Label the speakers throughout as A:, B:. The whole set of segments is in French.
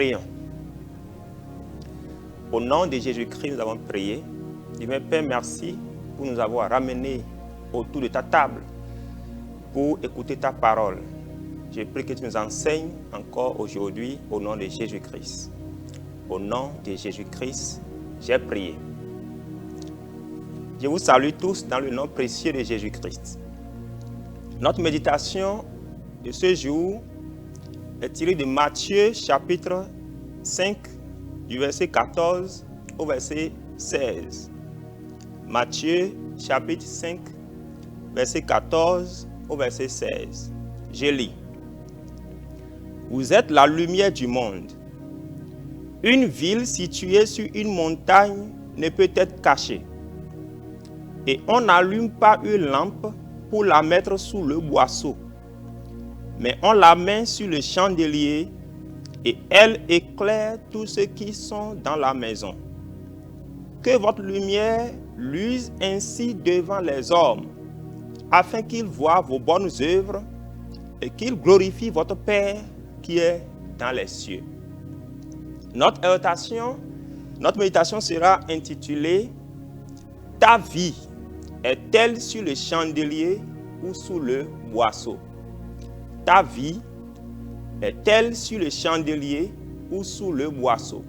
A: Prions. Au nom de Jésus-Christ, nous avons prié. Divin Père, merci pour nous avoir ramenés autour de ta table pour écouter ta parole. Je prie que tu nous enseignes encore aujourd'hui au nom de Jésus-Christ. Au nom de Jésus-Christ, j'ai prié. Je vous salue tous dans le nom précieux de Jésus-Christ. Notre méditation de ce jour est tirée de Matthieu chapitre 5, du verset 14 au verset 16. Matthieu chapitre 5, verset 14 au verset 16. Je lis. Vous êtes la lumière du monde. Une ville située sur une montagne ne peut être cachée. Et on n'allume pas une lampe pour la mettre sous le boisseau, mais on la met sur le chandelier et elle éclaire tous ceux qui sont dans la maison. Que votre lumière luise ainsi devant les hommes, afin qu'ils voient vos bonnes œuvres et qu'ils glorifient votre Père qui est dans les cieux. Notre méditation sera intitulée « Ta vie est-elle sur le chandelier ou sous le boisseau ?» Ta vie est-elle sur le chandelier ou sous le boisseau?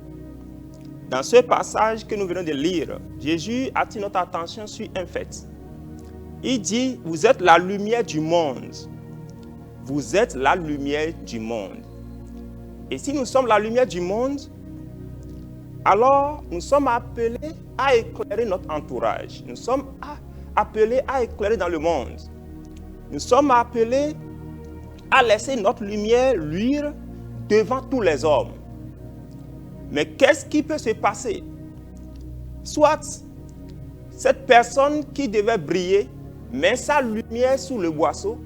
A: Dans ce passage que nous venons de lire, Jésus attire notre attention sur un fait. Il dit, vous êtes la lumière du monde. Vous êtes la lumière du monde. Et si nous sommes la lumière du monde, alors nous sommes appelés à éclairer notre entourage. Nous sommes appelés à éclairer dans le monde. Nous sommes appelés à laisser notre lumière luire devant tous les hommes. Mais qu'est-ce qui peut se passer? Soit cette personne qui devait briller met sa lumière sous le boisseau,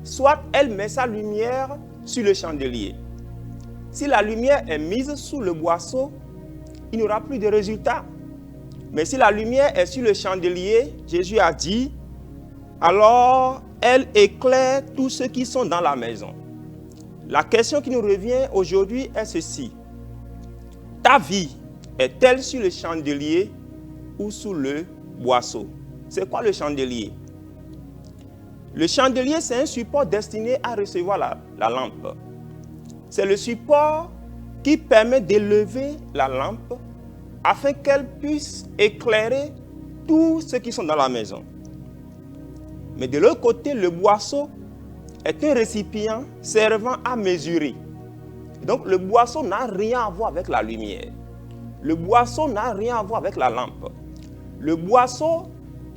A: soit elle met sa lumière sur le chandelier. Si la lumière est mise sous le boisseau, il n'y aura plus de résultat. Mais si la lumière est sur le chandelier, Jésus a dit, alors elle éclaire tous ceux qui sont dans la maison. La question qui nous revient aujourd'hui est ceci. Ta vie est-elle sur le chandelier ou sous le boisseau? C'est quoi le chandelier? Le chandelier, c'est un support destiné à recevoir la lampe. C'est le support qui permet d'élever la lampe afin qu'elle puisse éclairer tous ceux qui sont dans la maison. Mais de l'autre côté, le boisseau est un récipient servant à mesurer. Donc le boisseau n'a rien à voir avec la lumière. Le boisseau n'a rien à voir avec la lampe. Le boisseau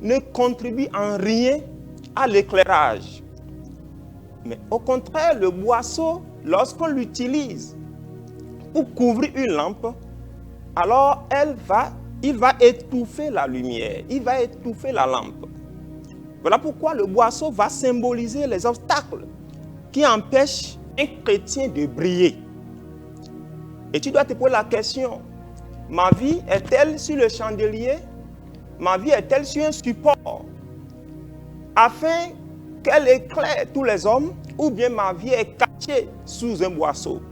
A: ne contribue en rien à l'éclairage. Mais au contraire, le boisseau, lorsqu'on l'utilise pour couvrir une lampe, alors il va étouffer la lumière, il va étouffer la lampe. Voilà pourquoi le boisseau va symboliser les obstacles qui empêchent un chrétien de briller. Et tu dois te poser la question, ma vie est-elle sur le chandelier? Ma vie est-elle sur un support afin qu'elle éclaire tous les hommes, ou bien ma vie est cachée sous un boisseau?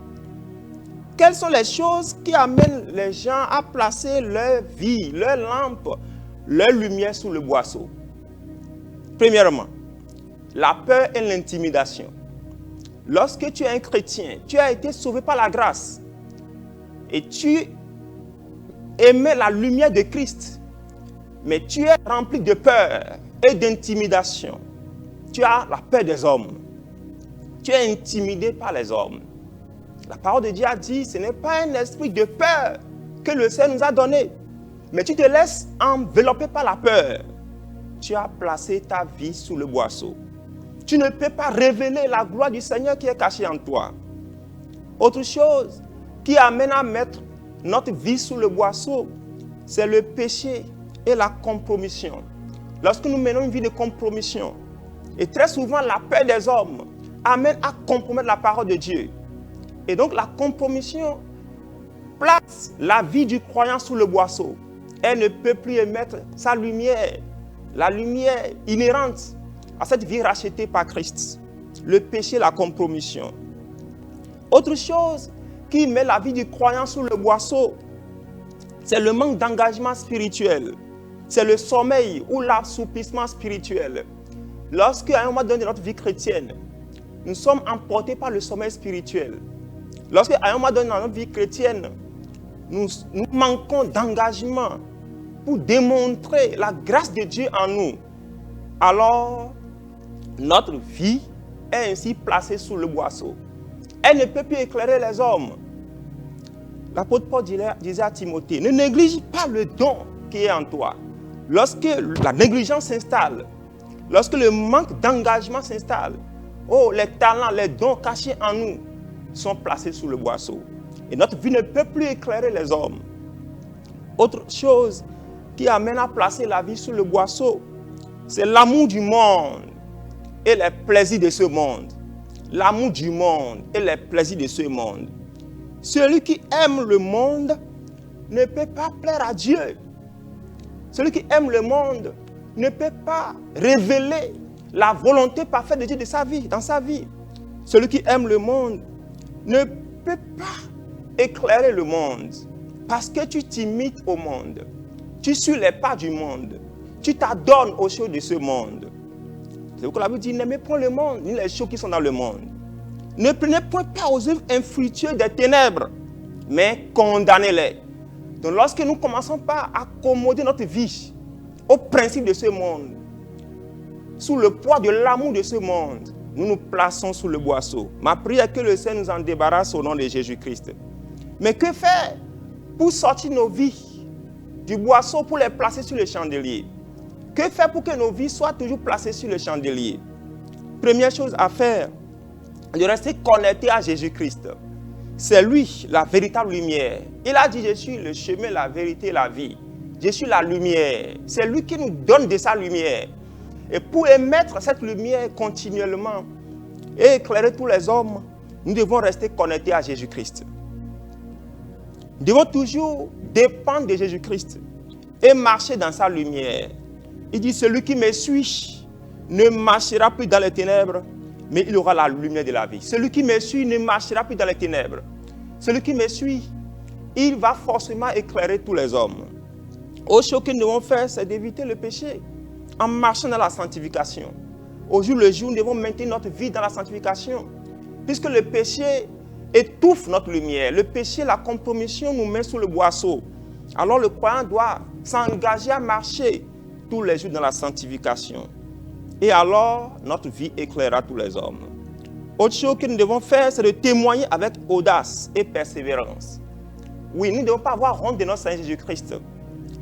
A: Quelles sont les choses qui amènent les gens à placer leur vie, leur lampe, leur lumière sous le boisseau? Premièrement, la peur et l'intimidation. Lorsque tu es un chrétien, tu as été sauvé par la grâce et tu aimais la lumière de Christ, mais tu es rempli de peur et d'intimidation. Tu as la peur des hommes. Tu es intimidé par les hommes. La parole de Dieu a dit, ce n'est pas un esprit de peur que le Seigneur nous a donné, mais tu te laisses envelopper par la peur. Tu as placé ta vie sous le boisseau. Tu ne peux pas révéler la gloire du Seigneur qui est cachée en toi. Autre chose qui amène à mettre notre vie sous le boisseau, c'est le péché et la compromission. Lorsque nous menons une vie de compromission, et très souvent la peur des hommes amène à compromettre la parole de Dieu. Et donc la compromission place la vie du croyant sous le boisseau. Elle ne peut plus émettre sa lumière, la lumière inhérente à cette vie rachetée par Christ. Le péché, la compromission. Autre chose qui met la vie du croyant sous le boisseau, c'est le manque d'engagement spirituel. C'est le sommeil ou l'assoupissement spirituel. Lorsque, à un moment donné de notre vie chrétienne, nous sommes emportés par le sommeil spirituel. Lorsque, à un moment donné dans notre vie chrétienne, nous manquons d'engagement pour démontrer la grâce de Dieu en nous, alors notre vie est ainsi placée sous le boisseau. Elle ne peut plus éclairer les hommes. L'apôtre Paul disait à Timothée, ne néglige pas le don qui est en toi. Lorsque la négligence s'installe, lorsque le manque d'engagement s'installe, oh, les talents, les dons cachés en nous sont placés sous le boisseau. Et notre vie ne peut plus éclairer les hommes. Autre chose qui amène à placer la vie sous le boisseau, c'est l'amour du monde et les plaisirs de ce monde. L'amour du monde et les plaisirs de ce monde. Celui qui aime le monde ne peut pas plaire à Dieu. Celui qui aime le monde ne peut pas révéler la volonté parfaite de Dieu de sa vie, dans sa vie. Celui qui aime le monde ne peut pas éclairer le monde parce que tu t'imites au monde. Tu suis les pas du monde. Tu t'adonnes aux choses de ce monde. C'est pourquoi la Bible dit, n'aimez point le monde, ni les choses qui sont dans le monde. Ne prenez point part aux œuvres infructueuses des ténèbres, mais condamnez-les. Donc lorsque nous commençons par accommoder notre vie au principe de ce monde, sous le poids de l'amour de ce monde, nous nous plaçons sous le boisseau. Ma prière est que le Seigneur nous en débarrasse au nom de Jésus-Christ. Mais que faire pour sortir nos vies du boisseau pour les placer sur le chandelier? Que faire pour que nos vies soient toujours placées sur le chandelier? Première chose à faire, de rester connecté à Jésus-Christ. C'est lui, la véritable lumière. Il a dit, je suis le chemin, la vérité et la vie. Je suis la lumière. C'est lui qui nous donne de sa lumière. Et pour émettre cette lumière continuellement et éclairer tous les hommes, nous devons rester connectés à Jésus-Christ. Nous devons toujours dépendre de Jésus-Christ et marcher dans sa lumière. Il dit, celui qui me suit ne marchera plus dans les ténèbres, mais il aura la lumière de la vie. Celui qui me suit ne marchera plus dans les ténèbres. Celui qui me suit, il va forcément éclairer tous les hommes. Autre chose que nous devons faire, c'est d'éviter le péché en marchant dans la sanctification. Au jour le jour, nous devons maintenir notre vie dans la sanctification. Puisque le péché étouffe notre lumière. Le péché, la compromission nous met sous le boisseau. Alors le croyant doit s'engager à marcher tous les jours dans la sanctification. Et alors, notre vie éclairera tous les hommes. Autre chose que nous devons faire, c'est de témoigner avec audace et persévérance. Oui, nous ne devons pas avoir honte de notre Seigneur Jésus-Christ.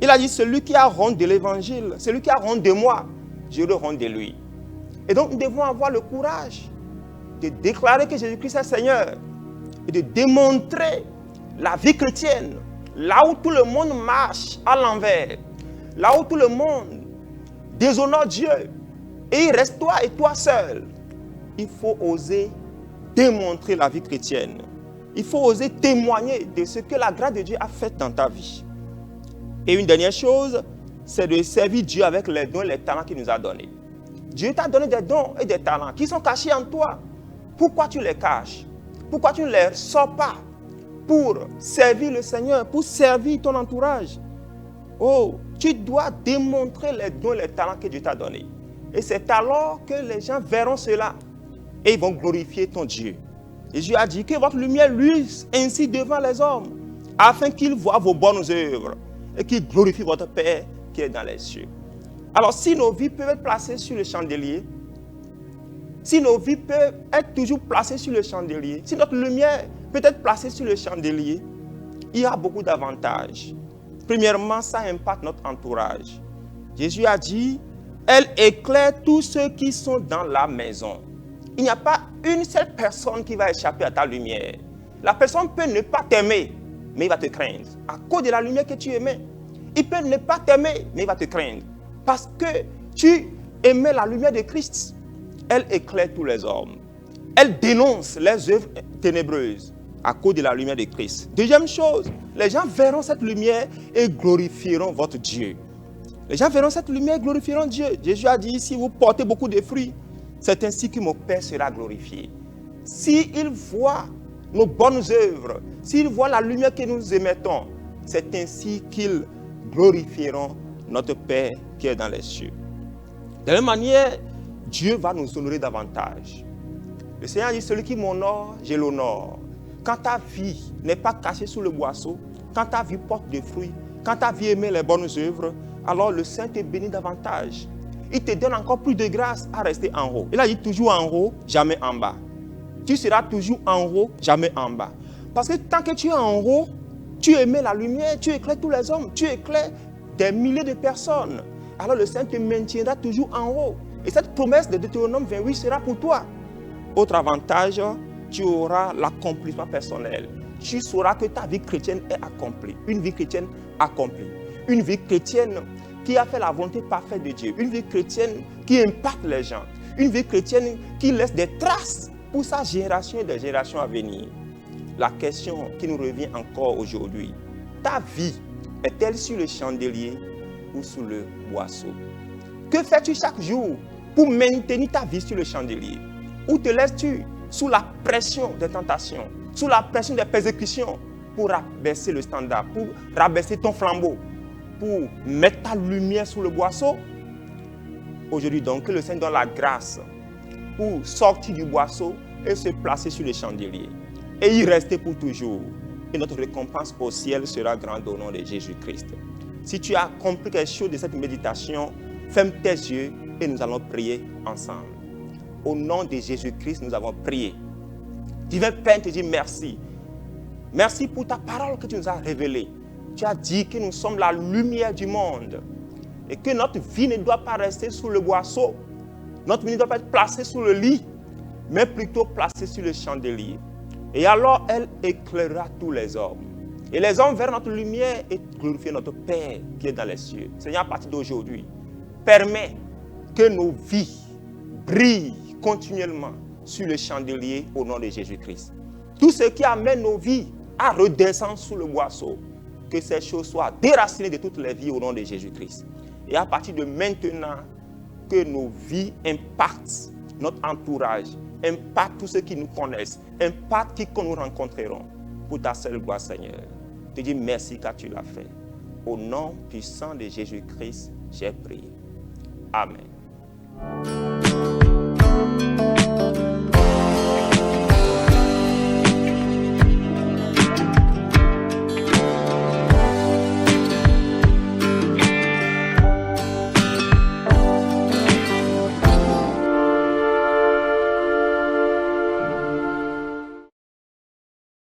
A: Il a dit, celui qui a honte de l'évangile, celui qui a honte de moi, je le honte de lui. Et donc, nous devons avoir le courage de déclarer que Jésus-Christ est Seigneur et de démontrer la vie chrétienne, là où tout le monde marche à l'envers, là où tout le monde déshonore Dieu, et il reste toi et toi seul. Il faut oser démontrer la vie chrétienne. Il faut oser témoigner de ce que la grâce de Dieu a fait dans ta vie. Et une dernière chose, c'est de servir Dieu avec les dons et les talents qu'il nous a donnés. Dieu t'a donné des dons et des talents qui sont cachés en toi. Pourquoi tu les caches? Pourquoi tu ne les sors pas pour servir le Seigneur, pour servir ton entourage? Oh, tu dois démontrer les dons et les talents que Dieu t'a donnés. Et c'est alors que les gens verront cela et ils vont glorifier ton Dieu. Et Dieu a dit que votre lumière luise ainsi devant les hommes, afin qu'ils voient vos bonnes œuvres et qu'ils glorifient votre Père qui est dans les cieux. Alors, si nos vies peuvent être placées sur le chandelier, si nos vies peuvent être toujours placées sur le chandelier, si notre lumière peut être placée sur le chandelier, il y a beaucoup d'avantages. Premièrement, ça impacte notre entourage. Jésus a dit, elle éclaire tous ceux qui sont dans la maison. Il n'y a pas une seule personne qui va échapper à ta lumière. La personne peut ne pas t'aimer, mais il va te craindre. À cause de la lumière que tu aimais. Il peut ne pas t'aimer, mais il va te craindre. Parce que tu aimais la lumière de Christ. Elle éclaire tous les hommes. Elle dénonce les œuvres ténébreuses à cause de la lumière de Christ. Deuxième chose, les gens verront cette lumière et glorifieront votre Dieu. Les gens verront cette lumière et glorifieront Dieu. Jésus a dit, si vous portez beaucoup de fruits, c'est ainsi que mon Père sera glorifié. S'ils voient nos bonnes œuvres, s'ils voient la lumière que nous émettons, c'est ainsi qu'ils glorifieront notre Père qui est dans les cieux. De la même manière, Dieu va nous honorer davantage. Le Seigneur dit, celui qui m'honore, je l'honore. Quand ta vie n'est pas cachée sous le boisseau, quand ta vie porte des fruits, quand ta vie émet les bonnes œuvres, alors le Saint te bénit davantage. Il te donne encore plus de grâce à rester en haut. Il a dit toujours en haut, jamais en bas. Tu seras toujours en haut, jamais en bas. Parce que tant que tu es en haut, tu émets la lumière, tu éclaires tous les hommes, tu éclaires des milliers de personnes. Alors le Saint te maintiendra toujours en haut. Et cette promesse de Deutéronome 28 sera pour toi. Autre avantage, tu auras l'accomplissement personnel. Tu sauras que ta vie chrétienne est accomplie. Une vie chrétienne accomplie. Une vie chrétienne qui a fait la volonté parfaite de Dieu. Une vie chrétienne qui impacte les gens. Une vie chrétienne qui laisse des traces pour sa génération et des générations à venir. La question qui nous revient encore aujourd'hui, ta vie est-elle sur le chandelier ou sous le boisseau? Que fais-tu chaque jour pour maintenir ta vie sur le chandelier? Ou te laisses-tu sous la pression des tentations, sous la pression des persécutions pour rabaisser le standard, pour rabaisser ton flambeau, pour mettre ta lumière sous le boisseau? Aujourd'hui donc, que le Seigneur donne la grâce pour sortir du boisseau et se placer sur le chandelier et y rester pour toujours. Et notre récompense au ciel sera grande au nom de Jésus-Christ. Si tu as compris quelque chose de cette méditation, ferme tes yeux et nous allons prier ensemble. Au nom de Jésus-Christ, nous avons prié. Divin Père, te dis merci. Merci pour ta parole que tu nous as révélée. Tu as dit que nous sommes la lumière du monde et que notre vie ne doit pas rester sous le boisseau. Notre vie ne doit pas être placée sous le lit, mais plutôt placée sur le chandelier. Et alors, elle éclairera tous les hommes. Et les hommes verront notre lumière et glorifieront notre Père qui est dans les cieux. Seigneur, à partir d'aujourd'hui, permets que nos vies brillent continuellement sur le chandelier au nom de Jésus-Christ. Tout ce qui amène nos vies à redescendre sous le boisseau, que ces choses soient déracinées de toutes les vies au nom de Jésus-Christ. Et à partir de maintenant, que nos vies impactent notre entourage, impactent tous ceux qui nous connaissent, impactent quiconque nous rencontrerons. Pour ta seule gloire, Seigneur. Je te dis merci car tu l'as fait. Au nom puissant de Jésus-Christ, j'ai prié. Amen.